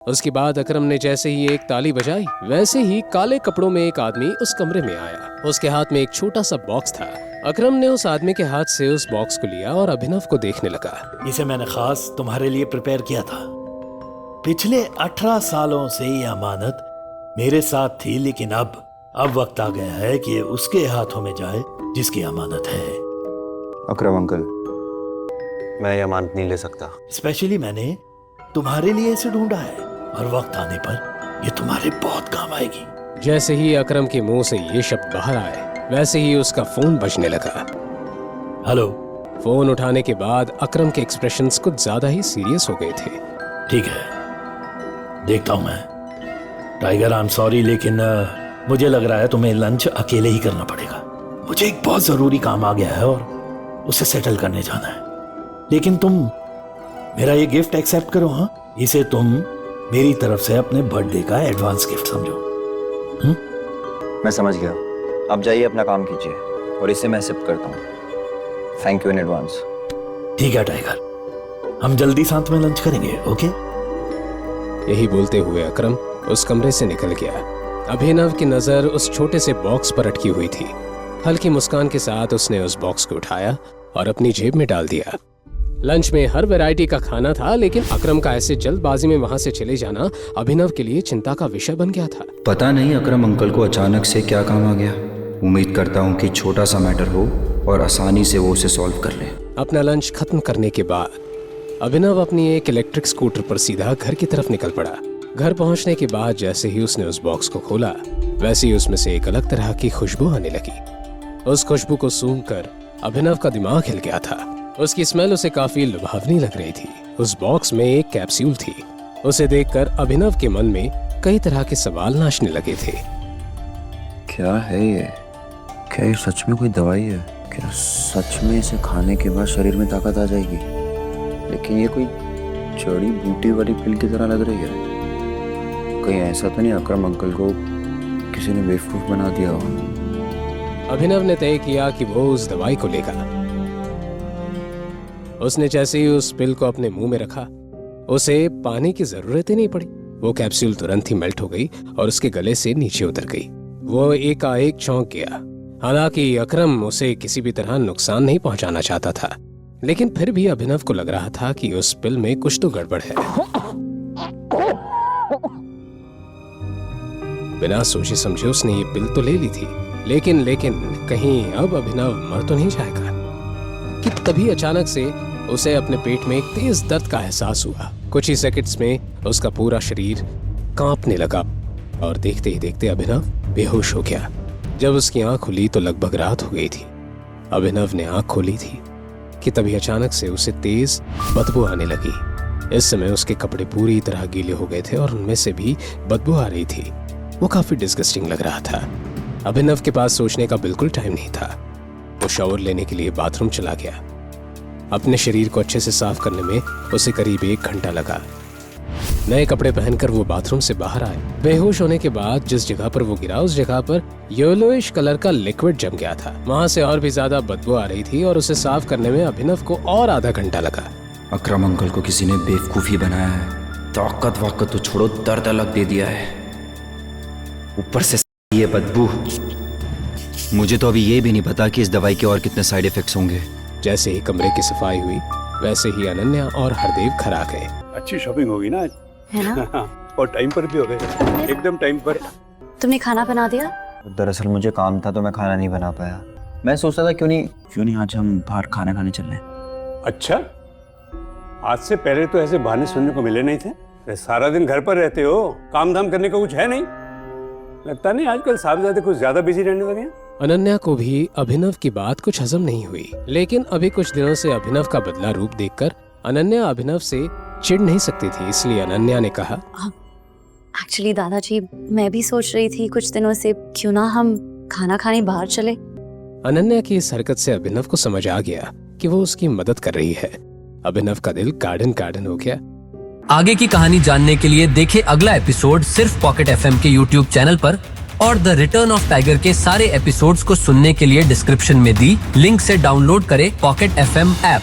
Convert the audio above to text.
उसके बाद अकरम ने जैसे ही एक ताली बजाई, वैसे ही काले कपड़ों में एक आदमी उस कमरे में आया। उसके हाथ में एक छोटा सा बॉक्स था। अकरम ने उस आदमी के हाथ से उस बॉक्स को लिया और अभिनव को देखने लगा। इसे मैंने खास तुम्हारे लिए प्रिपेयर किया था। पिछले 18 सालों से ये अमानत मेरे साथ थी, लेकिन अब वक्त आ गया है कि ये उसके हाथों में जाए जिसकी अमानत है। अकरम अंकल, मैं ये अमानत नहीं ले सकता। स्पेशली मैंने तुम्हारे लिए इसे ढूंढा है और वक्त आने पर ये तुम्हारे बहुत काम आएगी। जैसे ही अकरम के मुंह से ये शब्द बाहर आए, वैसे ही उसका फोन बजने लगा। हेलो। फोन उठाने के बाद अकरम के एक्सप्रेशंस कुछ ज्यादा ही सीरियस हो गए थे। ठीक है, देखता हूं मैं। टाइगर, आई एम सॉरी, लेकिन मुझे लग रहा है तुम्हें लंच अकेले ही करना पड़ेगा। मुझे एक बहुत जरूरी काम आ गया है और उसे सेटल करने जाना है। लेकिन तुम मेरा ये गिफ्ट एक्सेप्ट करो। हाँ, इसे तुम मेरी तरफ से अपने बर्थडे का एडवांस गिफ्ट समझो। मैं समझ गया। आप जाइए, अपना काम कीजिए और इसे मैं एक्सेप्ट करता हूँ। Thank you in advance. ठीक है टाइगर, हम जल्दी साथ में लंच करेंगे, ओके? यही बोलते हुए अकरम उस कमरे से निकल गया। अभिनव की नजर उस छोटे से बॉक्स पर अटकी हुई थी। हल्की मुस्कान के साथ उसने उस बॉक्स को उठाया और अपनी जेब में डाल दिया। लंच में हर वैरायटी का खाना था, लेकिन अकरम का ऐसे जल्दबाजी में वहां से चले जाना अभिनव के लिए चिंता का विषय बन गया था। पता नहीं अकरम अंकल को अचानक से क्या काम आ गया। उम्मीद करता हूँ कि छोटा सा मैटर हो और आसानी से वो उसे सॉल्व कर ले। अपना लंच खत्म करने के बाद अभिनव अपनी एक इलेक्ट्रिक स्कूटर पर सीधा घर की तरफ निकल पड़ा। घर पहुंचने के बाद जैसे ही उसने उस बॉक्स को खोला, वैसे ही उसमें से एक अलग तरह की खुशबू आने लगी। उस खुशबू को सूंघकर अभिनव का दिमाग हिल गया था। उसकी स्मेल उसे काफी लुभावनी लग रही थी। उस बॉक्स में एक कैप्सूल थी। उसे देखकर अभिनव के मन में कई तरह के सवाल नाचने लगे थे। क्या है ये? क्या ये सच में कोई दवाई है? क्या सच में इसे खाने के बाद शरीर में ताकत आ जाएगी? लेकिन ये कोई जड़ी बूटी वाली पिल की तरह लग रही है। कहीं ऐसा तो नहीं अकरम अंकल को किसी ने बेवकूफ बना दिया हो? अभिनव ने तय किया कि वो उस दवाई को लेगा। उसने जैसे ही उस पिल को अपने मुंह में रखा, उसे पानी की जरूरत ही नहीं पड़ी। वो कैप्सूल तुरंत ही मेल्ट हो गई और उसके गले से नीचे उतर गई। वो एकाएक चौंक गया। हालांकि अकरम उसे किसी भी तरह नुकसान नहीं पहुंचाना चाहता था, लेकिन फिर भी अभिनव को लग रहा था कि उस पिल में कुछ तो गड़बड़ है। बिना सोचे समझे उसने ये पिल तो ले ली थी, लेकिन कहीं अब अभिनव मर तो नहीं जाएगा कि तभी अचानक से उसे अपने पेट में एक तेज दर्द का एहसास हुआ। कुछ ही सेकंड्स में उसका पूरा शरीर कांपने लगा और देखते ही देखते अभिनव बेहोश हो गया। जब उसकी आंख खुली तो लगभग रात हो गई थी। अभिनव ने आंख खोली थी कि तभी अचानक से उसे तेज बदबू आने लगी। इस समय उसके कपड़े पूरी तरह गीले हो गए थे और उनमें से भी बदबू आ रही थी। वो काफी डिस्गस्टिंग लग रहा था। अभिनव के पास सोचने का बिल्कुल टाइम नहीं था। वो शावर लेने के लिए बाथरूम चला गया। अपने शरीर को अच्छे से साफ करने में उसे करीब 1 घंटा लगा। नए कपड़े पहनकर वो बाथरूम से बाहर आए। बेहोश होने के बाद जिस जगह पर वो गिरा, उस जगह पर येलोइश कलर का लिक्विड जम गया था। वहाँ से और भी ज्यादा बदबू आ रही थी और उसे साफ करने में अभिनव को और आधा घंटा लगा। अकरम अंकल को किसी ने बेवकूफ़ी बनाया है। ताकत वाकत तो छोड़ो, दर्द अलग दे दिया है। ऊपर से ये बदबू। मुझे तो अभी ये भी नहीं पता कि इस दवाई के और कितने साइड इफेक्ट्स होंगे। जैसे ही कमरे की सफाई हुई, वैसे ही अनन्या और हरदेव घर आ गए। अच्छी शॉपिंग होगी ना आज, है ना? और टाइम पर भी हो गए, एकदम टाइम पर। तुमने खाना बना दिया? दरअसल मुझे काम था तो मैं खाना नहीं बना पाया। मैं सोचता था क्यों नहीं आज हम बाहर खाना खाने चल रहे। अच्छा, आज से पहले तो ऐसे बहाने सुनने को मिले नहीं थे। सारा दिन घर पर रहते हो, काम धाम करने का कुछ है नहीं। लगता नहीं आजकल साहबजादे कुछ ज्यादा बिजी रहने लगे हैं। अनन्या को भी अभिनव की बात कुछ हजम नहीं हुई, लेकिन अभी कुछ दिनों से अभिनव का बदला रूप देखकर अनन्या अभिनव से चिढ़ नहीं सकती थी। इसलिए अनन्या ने कहा, एक्चुअली दादाजी, मैं भी सोच रही थी कुछ दिनों से क्यों ना हम खाना खाने बाहर चले। अनन्या की इस हरकत से अभिनव को समझ आ गया कि वो उसकी मदद कर रही है। अभिनव का दिल गार्डन हो गया। आगे की कहानी जानने के लिए देखें अगला एपिसोड सिर्फ पॉकेट FM के YouTube चैनल पर, और द रिटर्न ऑफ टाइगर के सारे एपिसोड्स को सुनने के लिए डिस्क्रिप्शन में दी लिंक से डाउनलोड करें पॉकेट FM ऐप।